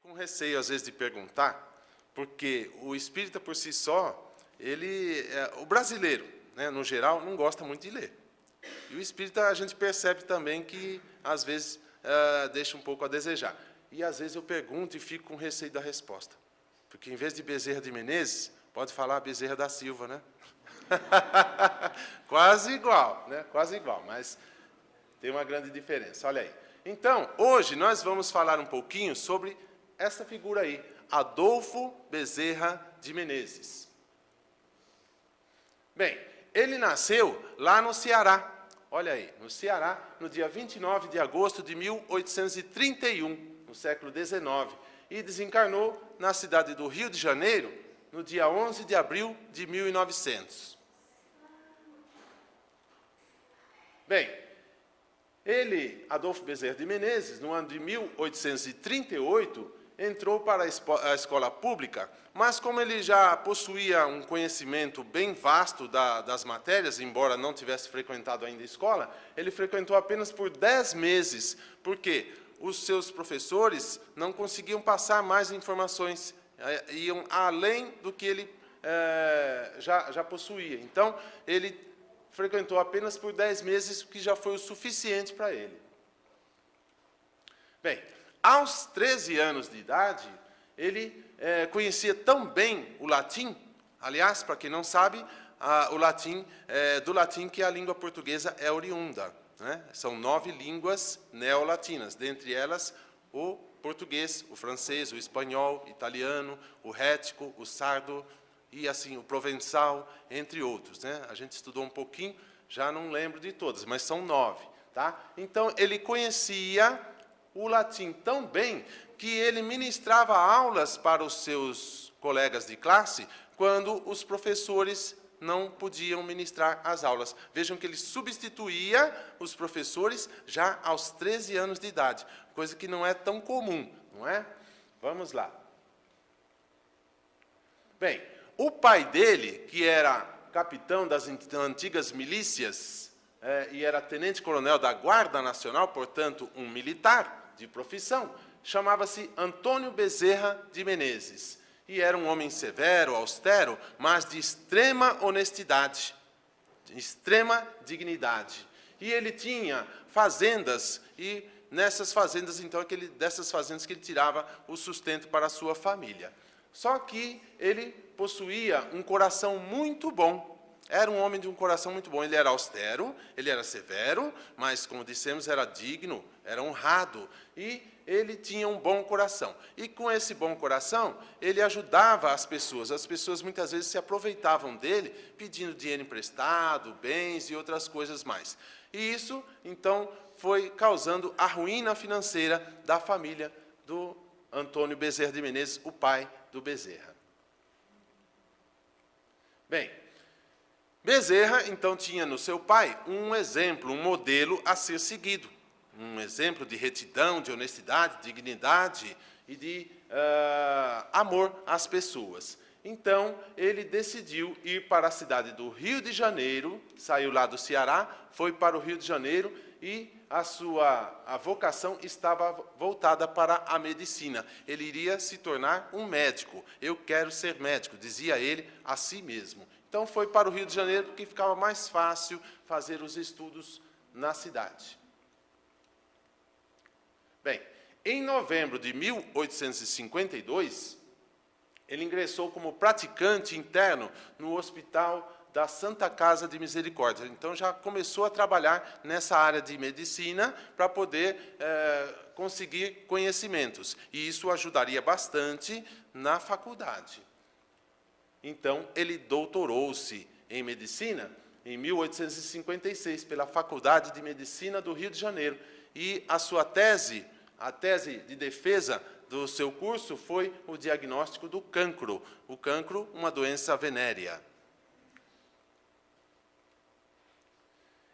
Com receio, às vezes, de perguntar, porque o espírita, por si só, o brasileiro, né, no geral, não gosta muito de ler. E o espírita, a gente percebe também que, às vezes, deixa um pouco a desejar. E, às vezes, eu pergunto e fico com receio da resposta. Porque, em vez de Bezerra de Menezes, pode falar Bezerra da Silva, né? Quase igual, né? Quase igual, mas tem uma grande diferença. Olha aí. Então, hoje, nós vamos falar um pouquinho sobre essa figura aí, Adolfo Bezerra de Menezes. Bem, ele nasceu lá no Ceará. Olha aí, no Ceará, no dia 29 de agosto de 1831, no século XIX, e desencarnou na cidade do Rio de Janeiro, no dia 11 de abril de 1900. Bem, Adolfo Bezerra de Menezes, no ano de 1838, entrou para a escola pública, mas como ele já possuía um conhecimento bem vasto das matérias, embora não tivesse frequentado ainda a escola, ele frequentou apenas por 10 meses, porque os seus professores não conseguiam passar mais informações, iam além do que ele já possuía. Então, ele frequentou apenas por 10 meses, o que já foi o suficiente para ele. Bem, aos 13 anos de idade, ele conhecia tão bem o latim, aliás, para quem não sabe, o latim do latim que a língua portuguesa é oriunda, né? São 9 línguas neolatinas, dentre elas o português, o francês, o espanhol, o italiano, o rético, o sardo e assim o provençal, entre outros, né? A gente estudou um pouquinho, já não lembro de todas, mas são 9, tá? Então ele conhecia o latim tão bem que ele ministrava aulas para os seus colegas de classe quando os professores não podiam ministrar as aulas. Vejam que ele substituía os professores já aos 13 anos de idade, coisa que não é tão comum, não é? Vamos lá. Bem, o pai dele, que era capitão das antigas milícias e era tenente-coronel da Guarda Nacional, portanto, um militar de profissão, chamava-se Antônio Bezerra de Menezes. E era um homem severo, austero, mas de extrema honestidade, de extrema dignidade. E ele tinha fazendas, e nessas fazendas, então, dessas fazendas que ele tirava o sustento para a sua família. Só que ele possuía um coração muito bom. Era um homem de um coração muito bom. Ele era austero, ele era severo, mas, como dissemos, era digno, era honrado. E ele tinha um bom coração. E, com esse bom coração, ele ajudava as pessoas. As pessoas, muitas vezes, se aproveitavam dele, pedindo dinheiro emprestado, bens e outras coisas mais. E isso, então, foi causando a ruína financeira da família do Antônio Bezerra de Menezes, o pai do Bezerra. Bem, Bezerra, então, tinha no seu pai um exemplo, um modelo a ser seguido. Um exemplo de retidão, de honestidade, de dignidade e de amor às pessoas. Então, ele decidiu ir para a cidade do Rio de Janeiro, saiu lá do Ceará, foi para o Rio de Janeiro e a vocação estava voltada para a medicina. Ele iria se tornar um médico. Eu quero ser médico, dizia ele a si mesmo. Então, foi para o Rio de Janeiro porque ficava mais fácil fazer os estudos na cidade. Bem, em novembro de 1852, ele ingressou como praticante interno no Hospital da Santa Casa de Misericórdia. Então, já começou a trabalhar nessa área de medicina para poder conseguir conhecimentos. E isso ajudaria bastante na faculdade. Então, ele doutorou-se em medicina em 1856, pela Faculdade de Medicina do Rio de Janeiro. E a sua tese, a tese de defesa do seu curso, foi o diagnóstico do cancro. O cancro, uma doença venérea.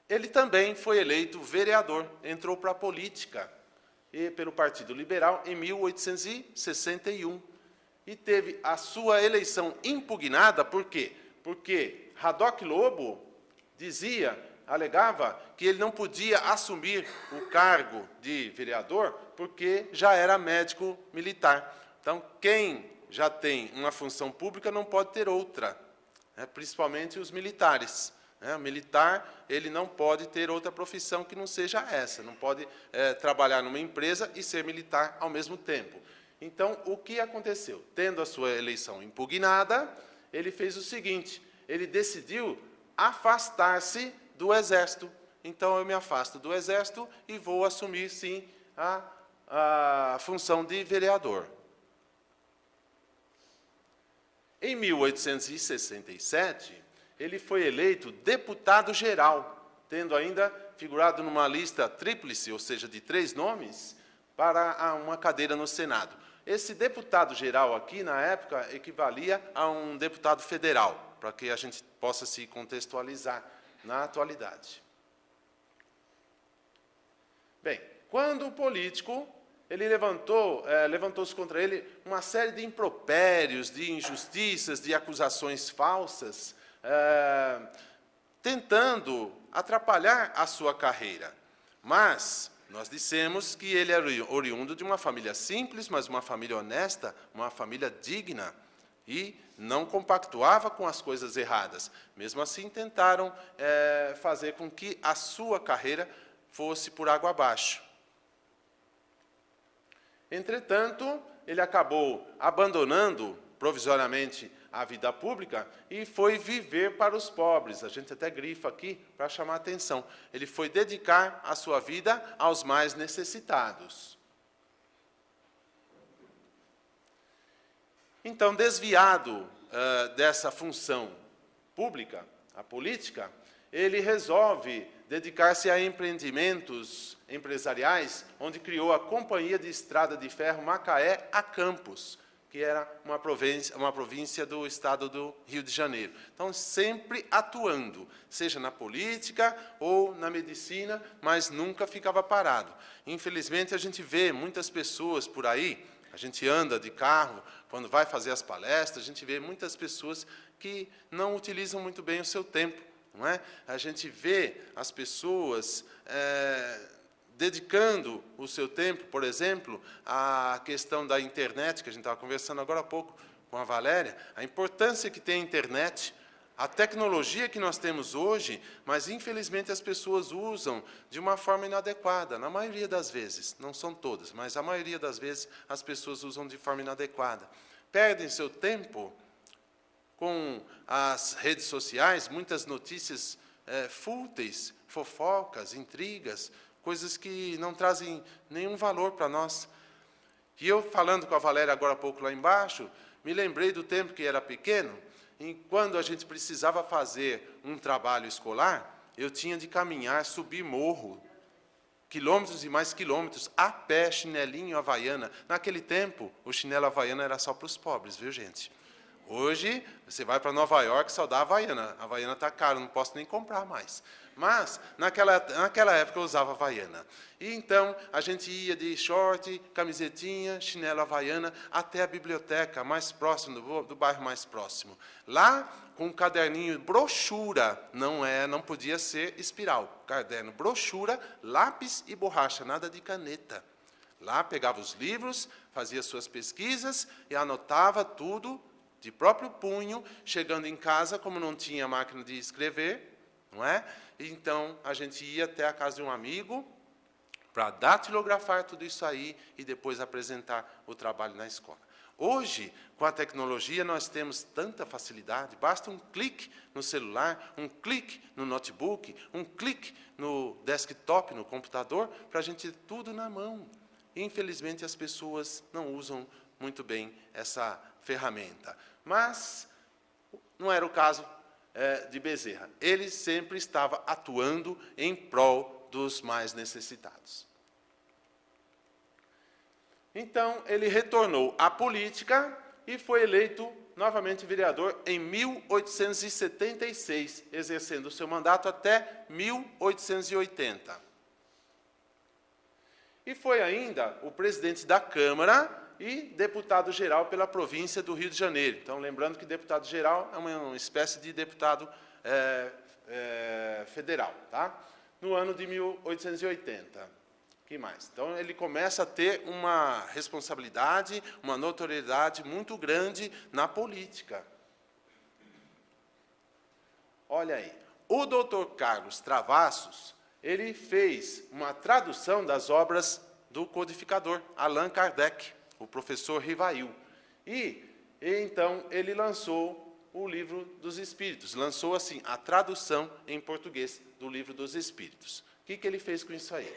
Ele também foi eleito vereador, entrou para a política pelo Partido Liberal em 1861. E teve a sua eleição impugnada, por quê? Porque Radoc Lobo alegava que ele não podia assumir o cargo de vereador porque já era médico militar. Então, quem já tem uma função pública não pode ter outra, né? Principalmente os militares. O militar, ele não pode ter outra profissão que não seja essa, não pode trabalhar numa empresa e ser militar ao mesmo tempo. Então, o que aconteceu? Tendo a sua eleição impugnada, ele fez o seguinte, ele decidiu afastar-se do Exército. Então, eu me afasto do Exército e vou assumir, sim, a função de vereador. Em 1867, ele foi eleito deputado-geral, tendo ainda figurado numa lista tríplice, ou seja, de 3 nomes, para uma cadeira no Senado. Esse deputado-geral aqui, na época, equivalia a um deputado federal, para que a gente possa se contextualizar na atualidade. Bem, quando o político, ele levantou-se contra ele uma série de impropérios, de injustiças, de acusações falsas, tentando atrapalhar a sua carreira. Mas nós dissemos que ele era oriundo de uma família simples, mas uma família honesta, uma família digna, e não compactuava com as coisas erradas. Mesmo assim, tentaram fazer com que a sua carreira fosse por água abaixo. Entretanto, ele acabou abandonando provisoriamente a vida pública e foi viver para os pobres. A gente até grifa aqui para chamar a atenção. Ele foi dedicar a sua vida aos mais necessitados. Então, desviado dessa função pública, a política, ele resolve dedicar-se a empreendimentos empresariais, onde criou a Companhia de Estrada de Ferro Macaé a Campos, que era uma província do estado do Rio de Janeiro. Então, sempre atuando, seja na política ou na medicina, mas nunca ficava parado. Infelizmente, a gente vê muitas pessoas por aí, a gente anda de carro, quando vai fazer as palestras, a gente vê muitas pessoas que não utilizam muito bem o seu tempo, não é? A gente vê as pessoas dedicando o seu tempo, por exemplo, à questão da internet, que a gente estava conversando agora há pouco com a Valéria, a importância que tem a internet, a tecnologia que nós temos hoje, mas, infelizmente, as pessoas usam de uma forma inadequada, na maioria das vezes, não são todas, mas a maioria das vezes as pessoas usam de forma inadequada. Perdem seu tempo com as redes sociais, muitas notícias fúteis, fofocas, intrigas, coisas que não trazem nenhum valor para nós. E eu, falando com a Valéria agora há pouco lá embaixo, me lembrei do tempo que era pequeno, e quando a gente precisava fazer um trabalho escolar, eu tinha de caminhar, subir morro, quilômetros e mais quilômetros, a pé, chinelinho, havaiana. Naquele tempo, o chinelo havaiana era só para os pobres, viu, gente? Hoje, você vai para Nova York, só dá havaiana. A havaiana está cara, não posso nem comprar mais. Mas, naquela época, eu usava havaiana. E, então, a gente ia de short, camisetinha, chinelo havaiana, até a biblioteca mais próxima, do bairro mais próximo. Lá, com um caderninho, brochura, não podia ser espiral. Caderno, brochura, lápis e borracha, nada de caneta. Lá, pegava os livros, fazia suas pesquisas e anotava tudo de próprio punho, chegando em casa, como não tinha máquina de escrever, não é? Então, a gente ia até a casa de um amigo para datilografar tudo isso aí e depois apresentar o trabalho na escola. Hoje, com a tecnologia, nós temos tanta facilidade, basta um clique no celular, um clique no notebook, um clique no desktop, no computador, para a gente ter tudo na mão. Infelizmente, as pessoas não usam muito bem essa ferramenta. Mas não era o caso de Bezerra. Ele sempre estava atuando em prol dos mais necessitados. Então, ele retornou à política e foi eleito novamente vereador em 1876, exercendo o seu mandato até 1880. E foi ainda o presidente da Câmara e deputado-geral pela província do Rio de Janeiro. Então, lembrando que deputado-geral é uma espécie de deputado federal, tá? No ano de 1880. Que mais? Então, ele começa a ter uma responsabilidade, uma notoriedade muito grande na política. Olha aí, o doutor Carlos Travassos, ele fez uma tradução das obras do codificador Allan Kardec, o professor Rivail. E então, ele lançou o Livro dos Espíritos, lançou assim, a tradução em português do Livro dos Espíritos. O que ele fez com isso aí?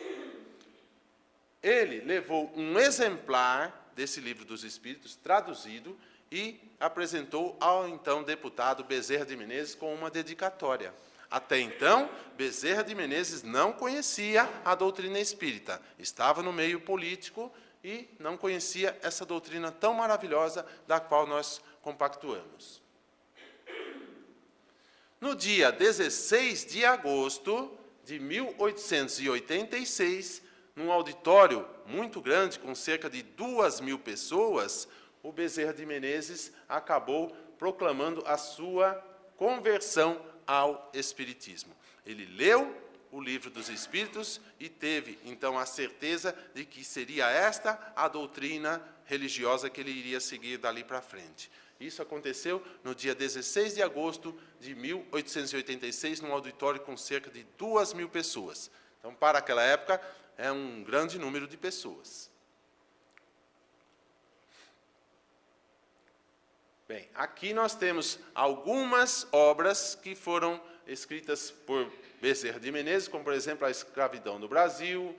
Ele levou um exemplar desse Livro dos Espíritos, traduzido, e apresentou ao então deputado Bezerra de Menezes com uma dedicatória. Até então, Bezerra de Menezes não conhecia a doutrina espírita, estava no meio político e não conhecia essa doutrina tão maravilhosa da qual nós compactuamos. No dia 16 de agosto de 1886, num auditório muito grande, com cerca de 2.000 pessoas, o Bezerra de Menezes acabou proclamando a sua conversão ao Espiritismo. Ele leu o Livro dos Espíritos e teve, então, a certeza de que seria esta a doutrina religiosa que ele iria seguir dali para frente. Isso aconteceu no dia 16 de agosto de 1886, num auditório com cerca de 2.000 pessoas. Então, para aquela época, é um grande número de pessoas. Bem, aqui nós temos algumas obras que foram escritas por Bezerra de Menezes, como, por exemplo, A Escravidão no Brasil,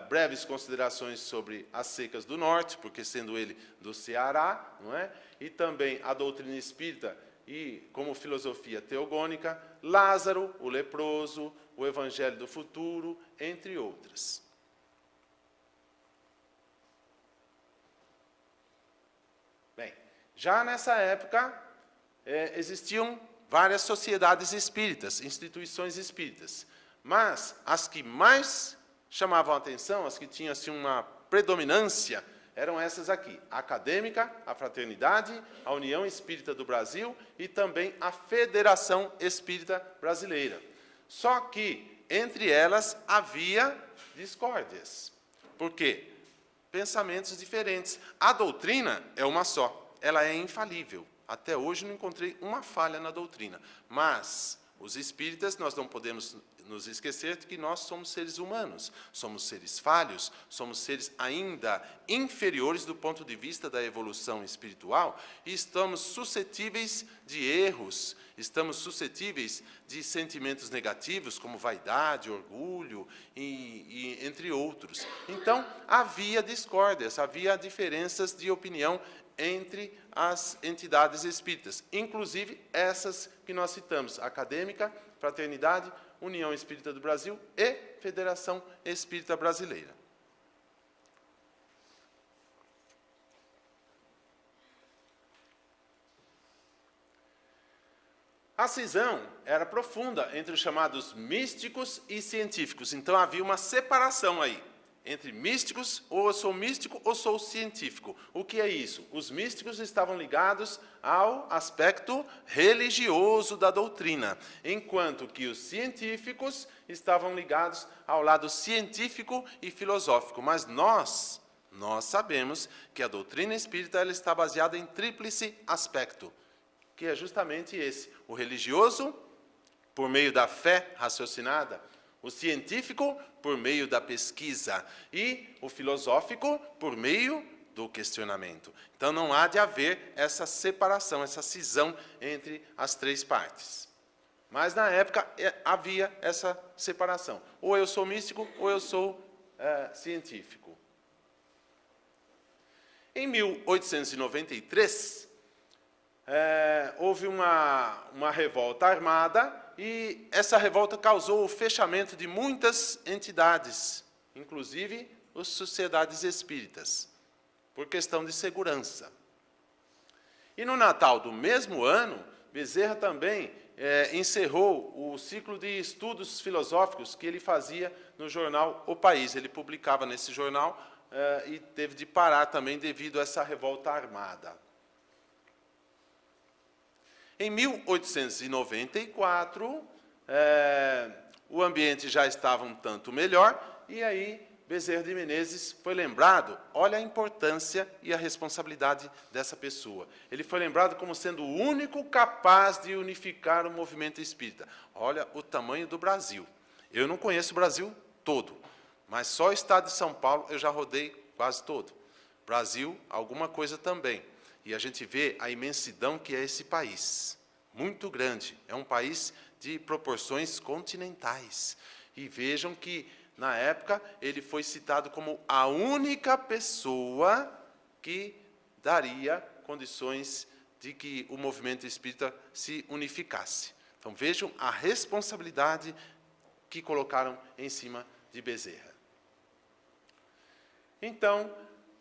breves considerações sobre as secas do norte, porque sendo ele do Ceará, não é? E também a doutrina espírita e como filosofia teogônica, Lázaro, o leproso, o Evangelho do Futuro, entre outras. Bem, já nessa época existiam várias sociedades espíritas, instituições espíritas, mas as que mais chamavam a atenção, as que tinham assim, uma predominância, eram essas aqui: a Acadêmica, a Fraternidade, a União Espírita do Brasil e também a Federação Espírita Brasileira. Só que, entre elas, havia discórdias. Por quê? Pensamentos diferentes. A doutrina é uma só, ela é infalível. Até hoje não encontrei uma falha na doutrina. Mas os espíritas, nós não podemos nos esquecer de que nós somos seres humanos, somos seres falhos, somos seres ainda inferiores do ponto de vista da evolução espiritual e estamos suscetíveis de erros, estamos suscetíveis de sentimentos negativos, como vaidade, orgulho, e entre outros. Então, havia discórdias, havia diferenças de opinião entre as entidades espíritas, inclusive essas que nós citamos: Acadêmica, Fraternidade, União Espírita do Brasil e Federação Espírita Brasileira. A cisão era profunda entre os chamados místicos e científicos, então havia uma separação aí entre místicos, ou eu sou místico ou sou científico. O que é isso? Os místicos estavam ligados ao aspecto religioso da doutrina, enquanto que os científicos estavam ligados ao lado científico e filosófico. Mas nós sabemos que a doutrina espírita ela está baseada em tríplice aspecto, que é justamente esse: o religioso, por meio da fé raciocinada; o científico, por meio da pesquisa; e o filosófico, por meio do questionamento. Então, não há de haver essa separação, essa cisão entre as três partes. Mas, na época, havia essa separação. Ou eu sou místico, ou eu sou científico. Em 1893, houve uma revolta armada, e essa revolta causou o fechamento de muitas entidades, inclusive as sociedades espíritas, por questão de segurança. E no Natal do mesmo ano, Bezerra também encerrou o ciclo de estudos filosóficos que ele fazia no jornal O País. Ele publicava nesse jornal e teve de parar também devido a essa revolta armada. Em 1894, o ambiente já estava um tanto melhor, e aí Bezerra de Menezes foi lembrado, olha a importância e a responsabilidade dessa pessoa. Ele foi lembrado como sendo o único capaz de unificar o movimento espírita. Olha o tamanho do Brasil. Eu não conheço o Brasil todo, mas só o estado de São Paulo eu já rodei quase todo. Brasil, alguma coisa também. E a gente vê a imensidão que é esse país. Muito grande. É um país de proporções continentais. E vejam que, na época, ele foi citado como a única pessoa que daria condições de que o movimento espírita se unificasse. Então, vejam a responsabilidade que colocaram em cima de Bezerra. Então,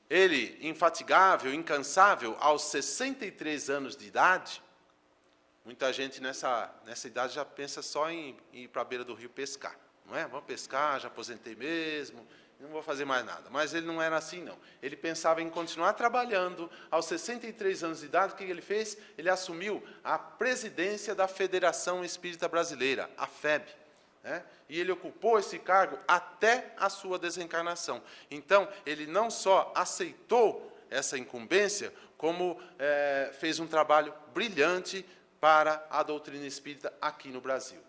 ele, infatigável, incansável, aos 63 anos de idade, muita gente nessa idade já pensa só em ir para a beira do rio pescar. Não é? Vamos pescar, já aposentei mesmo, não vou fazer mais nada. Mas ele não era assim, não. Ele pensava em continuar trabalhando. Aos 63 anos de idade, o que ele fez? Ele assumiu a presidência da Federação Espírita Brasileira, a FEB. Né? E ele ocupou esse cargo até a sua desencarnação. Então, ele não só aceitou essa incumbência, como fez um trabalho brilhante para a doutrina espírita aqui no Brasil.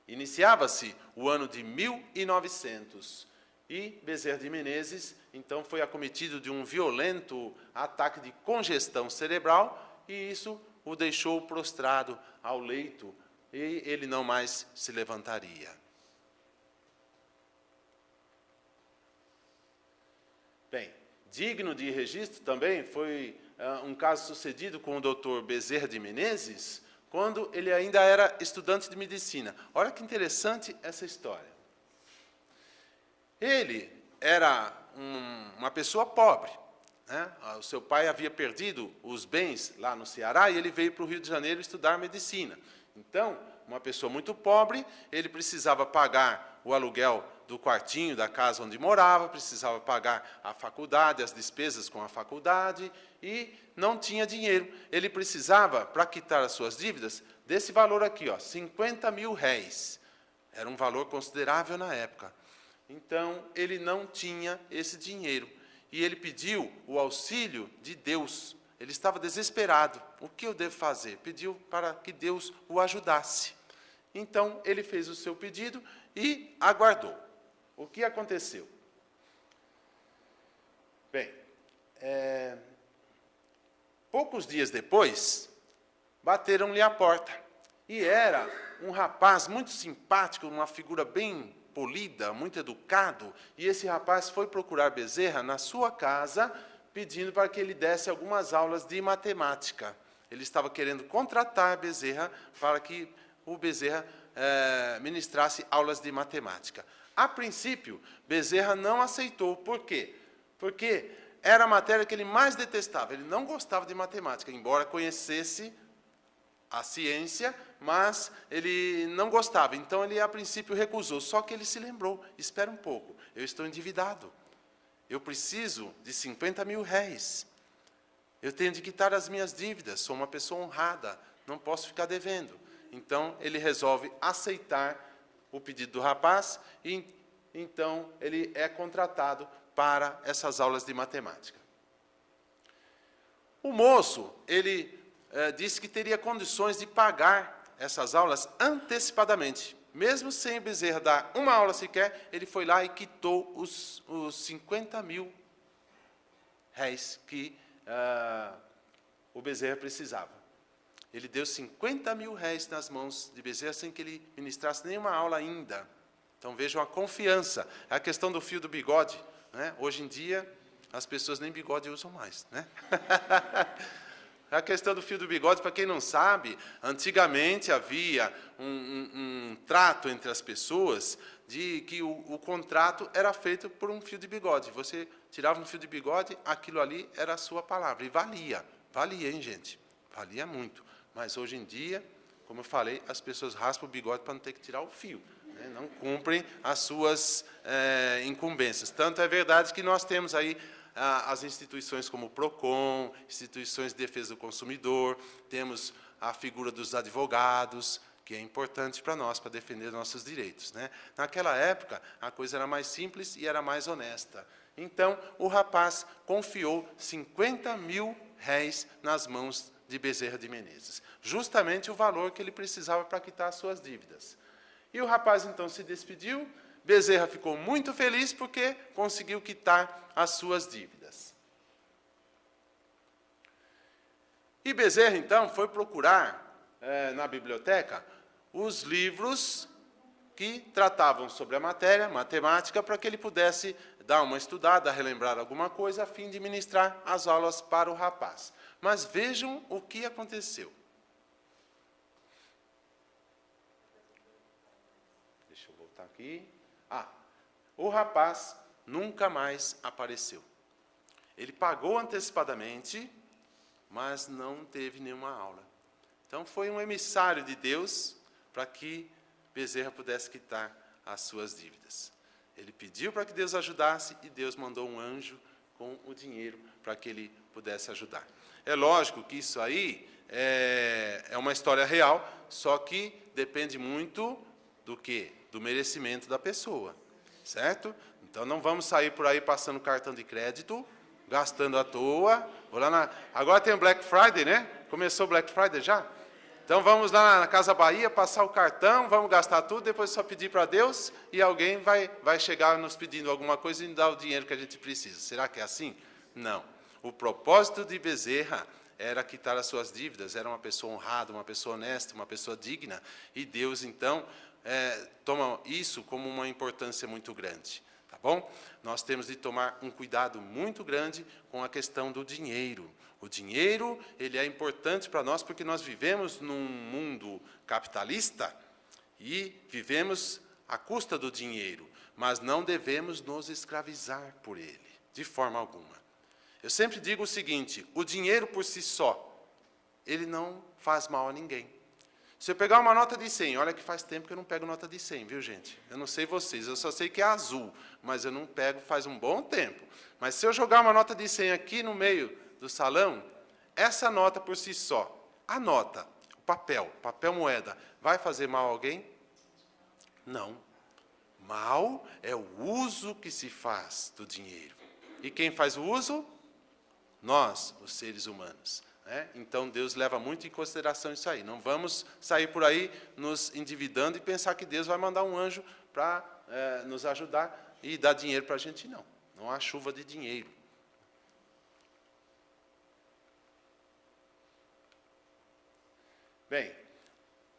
Iniciava-se o ano de 1900 e Bezerra de Menezes, então, foi acometido de um violento ataque de congestão cerebral e isso o deixou prostrado ao leito e ele não mais se levantaria. Bem, digno de registro também foi um caso sucedido com o Dr. Bezerra de Menezes, quando ele ainda era estudante de medicina. Olha que interessante essa história. Ele era uma pessoa pobre. Né? O seu pai havia perdido os bens lá no Ceará e ele veio para o Rio de Janeiro estudar medicina. Então, uma pessoa muito pobre, ele precisava pagar o aluguel do quartinho da casa onde morava, precisava pagar a faculdade, as despesas com a faculdade, e não tinha dinheiro. Ele precisava, para quitar as suas dívidas, desse valor aqui, ó, 50 mil réis. Era um valor considerável na época. Então, ele não tinha esse dinheiro. E ele pediu o auxílio de Deus. Ele estava desesperado. O que eu devo fazer? Pediu para que Deus o ajudasse. Então, ele fez o seu pedido e aguardou. O que aconteceu? Bem, poucos dias depois, bateram-lhe a porta. E era um rapaz muito simpático, uma figura bem polida, muito educado. E esse rapaz foi procurar Bezerra na sua casa, pedindo para que ele desse algumas aulas de matemática. Ele estava querendo contratar Bezerra para que o Bezerra ministrasse aulas de matemática. A princípio, Bezerra não aceitou. Por quê? Porque era a matéria que ele mais detestava. Ele não gostava de matemática, embora conhecesse a ciência, mas ele não gostava. Então, ele, a princípio, recusou. Só que ele se lembrou, espera um pouco, eu estou endividado. Eu preciso de 50 mil réis. Eu tenho de quitar as minhas dívidas, sou uma pessoa honrada, não posso ficar devendo. Então, ele resolve aceitar o pedido do rapaz e, então, ele é contratado para essas aulas de matemática. O moço, ele disse que teria condições de pagar essas aulas antecipadamente. Mesmo sem Bezerra dar uma aula sequer, ele foi lá e quitou os 50 mil réis que o Bezerra precisava. Ele deu 50 mil réis nas mãos de Bezerra sem que ele ministrasse nenhuma aula ainda. Então, vejam a confiança. É a questão do fio do bigode. Né? Hoje em dia, as pessoas nem bigode usam mais. Né? A questão do fio do bigode, para quem não sabe, antigamente havia um trato entre as pessoas de que o contrato era feito por um fio de bigode. Você tirava um fio de bigode, aquilo ali era a sua palavra. E valia. Valia, hein, gente? Valia muito. Mas, hoje em dia, como eu falei, as pessoas raspam o bigode para não ter que tirar o fio. Né? Não cumprem as suas incumbências. Tanto é verdade que nós temos aí as instituições como o PROCON, instituições de defesa do consumidor, temos a figura dos advogados, que é importante para nós, para defender nossos direitos, né? Naquela época, a coisa era mais simples e era mais honesta. Então, o rapaz confiou 50 mil réis nas mãos de Bezerra de Menezes, justamente o valor que ele precisava para quitar as suas dívidas. E o rapaz, então, se despediu. Bezerra ficou muito feliz porque conseguiu quitar as suas dívidas. E Bezerra, então, foi procurar na biblioteca os livros que tratavam sobre a matéria, matemática, para que ele pudesse dar uma estudada, relembrar alguma coisa, a fim de ministrar as aulas para o rapaz. Mas vejam o que aconteceu. Deixa eu voltar aqui. O rapaz nunca mais apareceu. Ele pagou antecipadamente, mas não teve nenhuma aula. Então, foi um emissário de Deus para que Bezerra pudesse quitar as suas dívidas. Ele pediu para que Deus ajudasse e Deus mandou um anjo com o dinheiro para que ele pudesse ajudar. É lógico que isso aí é uma história real, só que depende muito do quê? Do merecimento da pessoa, certo? Então, não vamos sair por aí passando cartão de crédito, gastando à toa. Agora tem o Black Friday, né? Começou o Black Friday já? Então, vamos lá na Casa Bahia, passar o cartão, vamos gastar tudo, depois só pedir para Deus, e alguém vai chegar nos pedindo alguma coisa e nos dar o dinheiro que a gente precisa. Será que é assim? Não. O propósito de Bezerra era quitar as suas dívidas, era uma pessoa honrada, uma pessoa honesta, uma pessoa digna, e Deus, então, toma isso como uma importância muito grande. Tá bom? Nós temos de tomar um cuidado muito grande com a questão do dinheiro. O dinheiro, ele é importante para nós porque nós vivemos num mundo capitalista e vivemos à custa do dinheiro, mas não devemos nos escravizar por ele, de forma alguma. Eu sempre digo o seguinte, o dinheiro por si só, ele não faz mal a ninguém. Se eu pegar uma nota de 100, olha que faz tempo que eu não pego nota de 100, viu, gente? Eu não sei vocês, eu só sei que é azul, mas eu não pego faz um bom tempo. Mas se eu jogar uma nota de 100 aqui no meio do salão, essa nota por si só, a nota, o papel moeda, vai fazer mal a alguém? Não. Mal é o uso que se faz do dinheiro. E quem faz o uso? Nós, os seres humanos. Então, Deus leva muito em consideração isso aí. Não vamos sair por aí nos endividando e pensar que Deus vai mandar um anjo para nos ajudar e dar dinheiro para a gente, não. Não há chuva de dinheiro. Bem,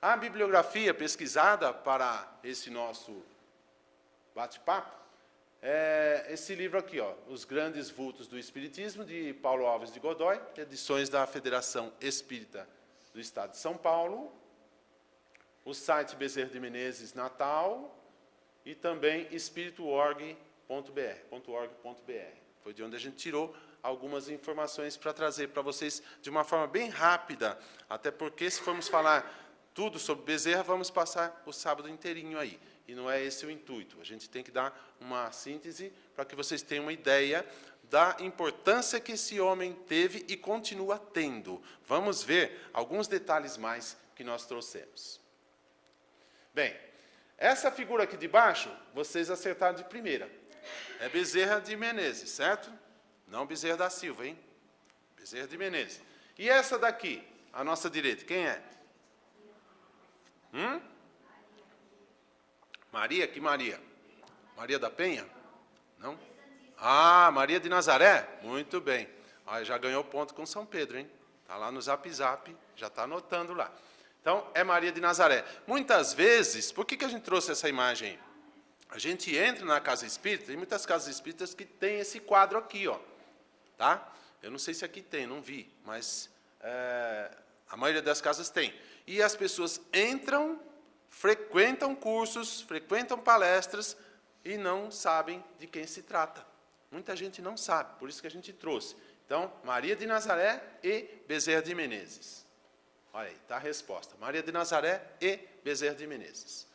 a bibliografia pesquisada para esse nosso bate-papo é esse livro aqui, ó, Os Grandes Vultos do Espiritismo, de Paulo Alves de Godoy, edições da Federação Espírita do Estado de São Paulo, o site Bezerra de Menezes Natal e também espírito.org.br. Foi de onde a gente tirou algumas informações para trazer para vocês de uma forma bem rápida, até porque se formos falar tudo sobre Bezerra, vamos passar o sábado inteirinho aí. E não é esse o intuito. A gente tem que dar uma síntese para que vocês tenham uma ideia da importância que esse homem teve e continua tendo. Vamos ver alguns detalhes mais que nós trouxemos. Bem, essa figura aqui de baixo, vocês acertaram de primeira. É Bezerra de Menezes, certo? Não Bezerra da Silva, hein? Bezerra de Menezes. E essa daqui, à nossa direita, quem é? Maria? Que Maria? Maria da Penha? Não? Ah, Maria de Nazaré? Muito bem. Já ganhou ponto com São Pedro, hein? Está lá no Zap Zap, já está anotando lá. Então, é Maria de Nazaré. Muitas vezes, por que a gente trouxe essa imagem aí? A gente entra na casa espírita, tem muitas casas espíritas que tem esse quadro aqui, ó. Tá? Eu não sei se aqui tem, não vi, mas a maioria das casas tem. E as pessoas entram, frequentam cursos, frequentam palestras e não sabem de quem se trata. Muita gente não sabe, por isso que a gente trouxe. Então, Maria de Nazaré e Bezerra de Menezes. Olha aí, está a resposta. Maria de Nazaré e Bezerra de Menezes.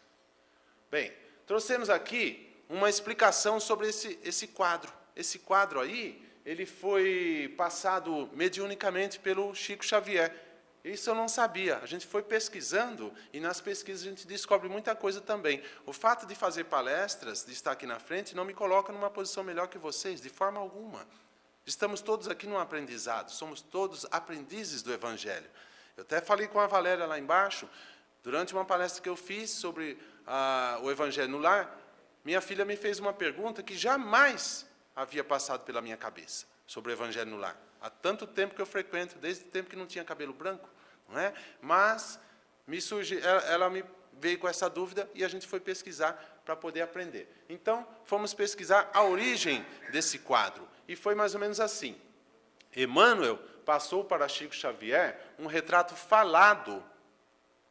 Bem, trouxemos aqui uma explicação sobre esse quadro. Esse quadro aí, ele foi passado mediunicamente pelo Chico Xavier. Isso eu não sabia. A gente foi pesquisando e nas pesquisas a gente descobre muita coisa também. O fato de fazer palestras, de estar aqui na frente, não me coloca numa posição melhor que vocês, de forma alguma. Estamos todos aqui num aprendizado, somos todos aprendizes do Evangelho. Eu até falei com a Valéria lá embaixo, durante uma palestra que eu fiz sobre o Evangelho no Lar, minha filha me fez uma pergunta que jamais havia passado pela minha cabeça, sobre o Evangelho no Lar. Há tanto tempo que eu frequento, desde o tempo que não tinha cabelo branco, não é? Mas ela me veio com essa dúvida e a gente foi pesquisar para poder aprender. Então, fomos pesquisar a origem desse quadro. E foi mais ou menos assim. Emmanuel passou para Chico Xavier um retrato falado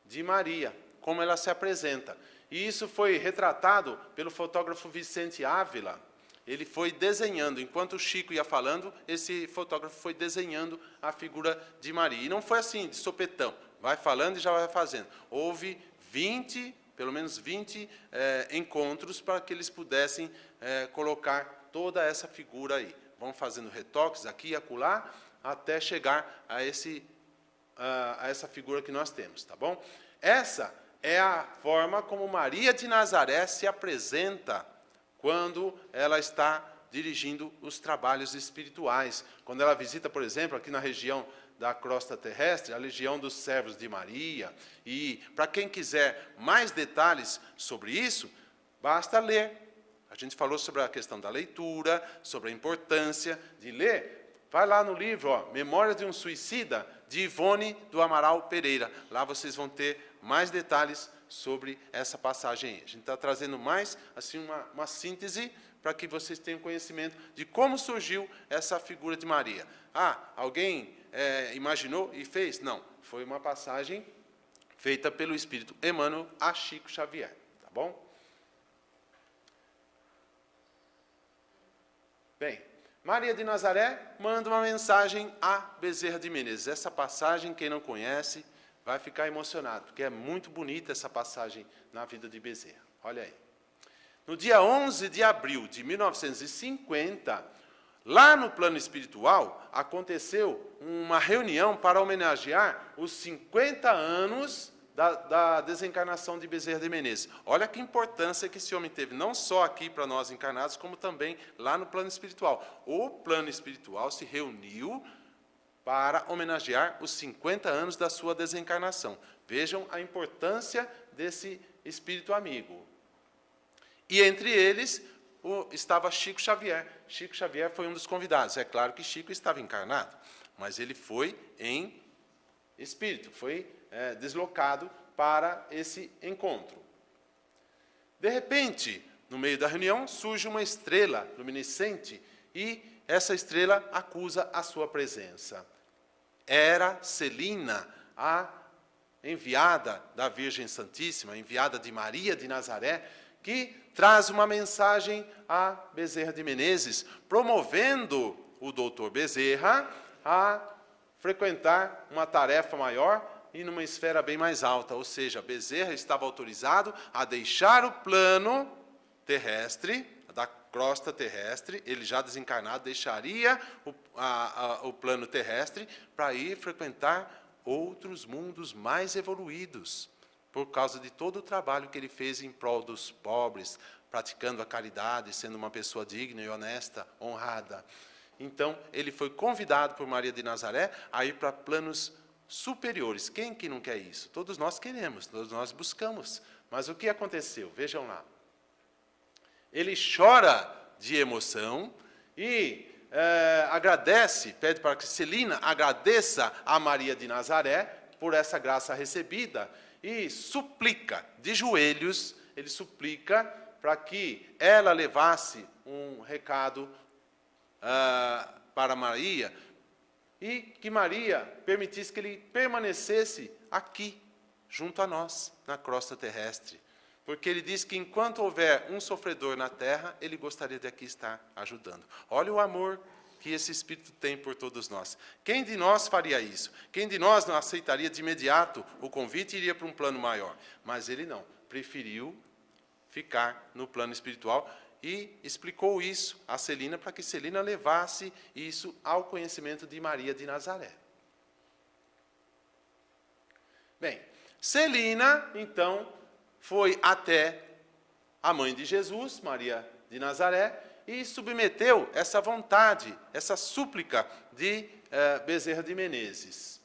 de Maria, como ela se apresenta. E isso foi retratado pelo fotógrafo Vicente Ávila. Ele foi desenhando, enquanto o Chico ia falando, esse fotógrafo foi desenhando a figura de Maria. E não foi assim, de sopetão, vai falando e já vai fazendo. Houve pelo menos 20 encontros para que eles pudessem colocar toda essa figura aí. Vão fazendo retoques aqui e acolá, até chegar a essa figura que nós temos, tá bom? Essa é a forma como Maria de Nazaré se apresenta quando ela está dirigindo os trabalhos espirituais. Quando ela visita, por exemplo, aqui na região da crosta terrestre, a Legião dos Servos de Maria. E, para quem quiser mais detalhes sobre isso, basta ler. A gente falou sobre a questão da leitura, sobre a importância de ler. Vai lá no livro, ó, Memórias de um Suicida, de Ivone do Amaral Pereira. Lá vocês vão ter mais detalhes sobre essa passagem aí. A gente está trazendo mais assim, uma síntese para que vocês tenham conhecimento de como surgiu essa figura de Maria. Alguém imaginou e fez? Não, foi uma passagem feita pelo Espírito Emmanuel a Chico Xavier. Tá bom? Bem, Maria de Nazaré manda uma mensagem a Bezerra de Menezes. Essa passagem, quem não conhece, vai ficar emocionado, porque é muito bonita essa passagem na vida de Bezerra. Olha aí. No dia 11 de abril de 1950, lá no plano espiritual, aconteceu uma reunião para homenagear os 50 anos da desencarnação de Bezerra de Menezes. Olha que importância que esse homem teve, não só aqui para nós encarnados, como também lá no plano espiritual. O plano espiritual se reuniu para homenagear os 50 anos da sua desencarnação. Vejam a importância desse espírito amigo. E entre eles estava Chico Xavier. Chico Xavier foi um dos convidados. É claro que Chico estava encarnado, mas ele foi em espírito, foi deslocado para esse encontro. De repente, no meio da reunião, surge uma estrela luminescente e essa estrela acusa a sua presença. Era Celina, a enviada da Virgem Santíssima, enviada de Maria de Nazaré, que traz uma mensagem a Bezerra de Menezes, promovendo o doutor Bezerra a frequentar uma tarefa maior e numa esfera bem mais alta. Ou seja, Bezerra estava autorizado a deixar o plano terrestre, da crosta terrestre, ele já desencarnado, deixaria o plano terrestre para ir frequentar outros mundos mais evoluídos, por causa de todo o trabalho que ele fez em prol dos pobres, praticando a caridade, sendo uma pessoa digna e honesta, honrada. Então, ele foi convidado por Maria de Nazaré a ir para planos superiores. Quem que não quer isso? Todos nós queremos, todos nós buscamos. Mas o que aconteceu? Vejam lá. Ele chora de emoção e agradece, pede para que Celina agradeça a Maria de Nazaré por essa graça recebida e suplica, de joelhos, ele suplica para que ela levasse um recado para Maria e que Maria permitisse que ele permanecesse aqui, junto a nós, na crosta terrestre. Porque ele diz que enquanto houver um sofredor na terra, ele gostaria de aqui estar ajudando. Olha o amor que esse Espírito tem por todos nós. Quem de nós faria isso? Quem de nós não aceitaria de imediato o convite e iria para um plano maior? Mas ele não, preferiu ficar no plano espiritual e explicou isso a Celina para que Celina levasse isso ao conhecimento de Maria de Nazaré. Bem, Celina, então, foi até a mãe de Jesus, Maria de Nazaré, e submeteu essa vontade, essa súplica de Bezerra de Menezes.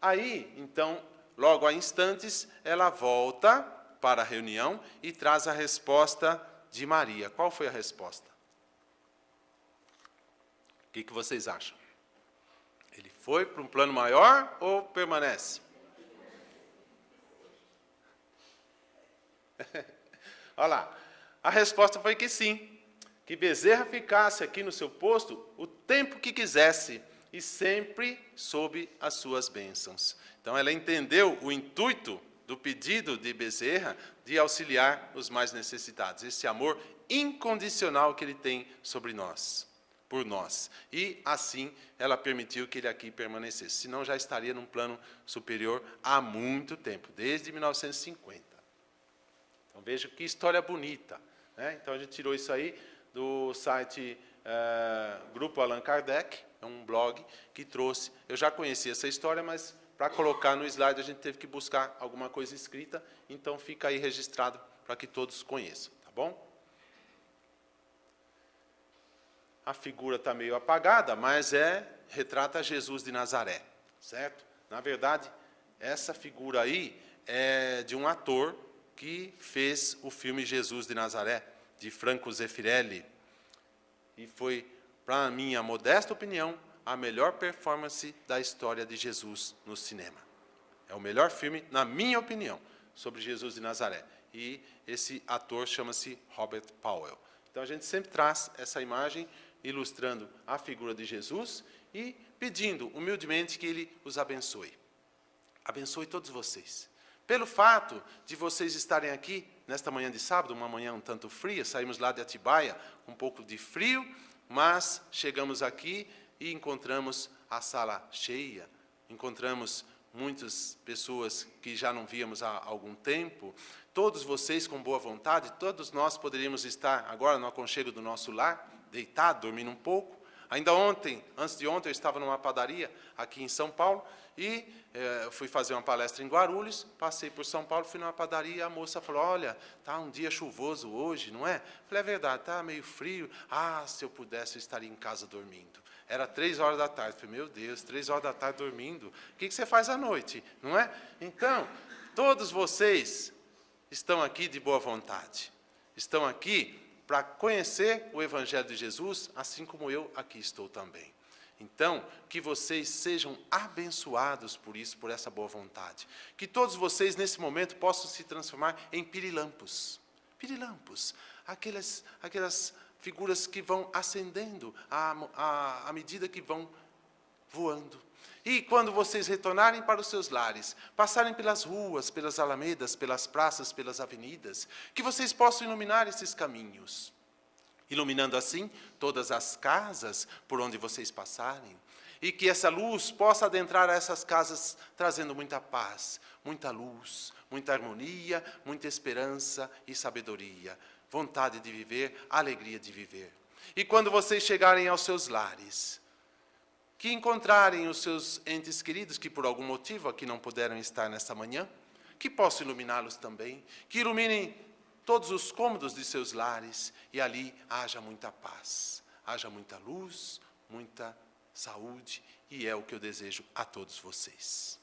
Aí, então, logo a instantes, ela volta para a reunião e traz a resposta de Maria. Qual foi a resposta? O que vocês acham? Ele foi para um plano maior ou permanece? Olha lá, a resposta foi que sim, que Bezerra ficasse aqui no seu posto o tempo que quisesse e sempre sob as suas bênçãos. Então ela entendeu o intuito do pedido de Bezerra de auxiliar os mais necessitados, esse amor incondicional que ele tem sobre nós, por nós. E assim ela permitiu que ele aqui permanecesse, senão já estaria num plano superior há muito tempo, desde 1950. Então veja que história bonita, né? Então a gente tirou isso aí do site Grupo Allan Kardec, é um blog que trouxe. Eu já conhecia essa história, mas para colocar no slide a gente teve que buscar alguma coisa escrita, então fica aí registrado para que todos conheçam, tá bom? A figura está meio apagada, mas retrata Jesus de Nazaré, certo? Na verdade, essa figura aí é de um ator que fez o filme Jesus de Nazaré, de Franco Zeffirelli, e foi, para a minha modesta opinião, a melhor performance da história de Jesus no cinema. É o melhor filme, na minha opinião, sobre Jesus de Nazaré. E esse ator chama-se Robert Powell. Então a gente sempre traz essa imagem ilustrando a figura de Jesus e pedindo humildemente que Ele os abençoe. Abençoe todos vocês. Pelo fato de vocês estarem aqui nesta manhã de sábado, uma manhã um tanto fria, saímos lá de Atibaia, um pouco de frio, mas chegamos aqui e encontramos a sala cheia, encontramos muitas pessoas que já não víamos há algum tempo, todos vocês com boa vontade, todos nós poderíamos estar agora no aconchego do nosso lar, deitado, dormindo um pouco. Ainda ontem, antes de ontem, eu estava numa padaria aqui em São Paulo e fui fazer uma palestra em Guarulhos, passei por São Paulo, fui numa padaria e a moça falou, olha, está um dia chuvoso hoje, não é? Falei, é verdade, está meio frio. Ah, se eu pudesse, eu estaria em casa dormindo. Era 3 horas da tarde. Falei, meu Deus, 3 horas da tarde dormindo? O que você faz à noite, não é? Então, todos vocês estão aqui de boa vontade. Estão aqui para conhecer o Evangelho de Jesus, assim como eu aqui estou também. Então, que vocês sejam abençoados por isso, por essa boa vontade. Que todos vocês, nesse momento, possam se transformar em pirilampos. Pirilampos, aquelas figuras que vão acendendo à medida que vão voando. E quando vocês retornarem para os seus lares, passarem pelas ruas, pelas alamedas, pelas praças, pelas avenidas, que vocês possam iluminar esses caminhos, iluminando assim todas as casas por onde vocês passarem, e que essa luz possa adentrar a essas casas trazendo muita paz, muita luz, muita harmonia, muita esperança e sabedoria, vontade de viver, alegria de viver. E quando vocês chegarem aos seus lares, que encontrarem os seus entes queridos que por algum motivo aqui não puderam estar nesta manhã, que possam iluminá-los também, que iluminem todos os cômodos de seus lares e ali haja muita paz, haja muita luz, muita saúde, e é o que eu desejo a todos vocês.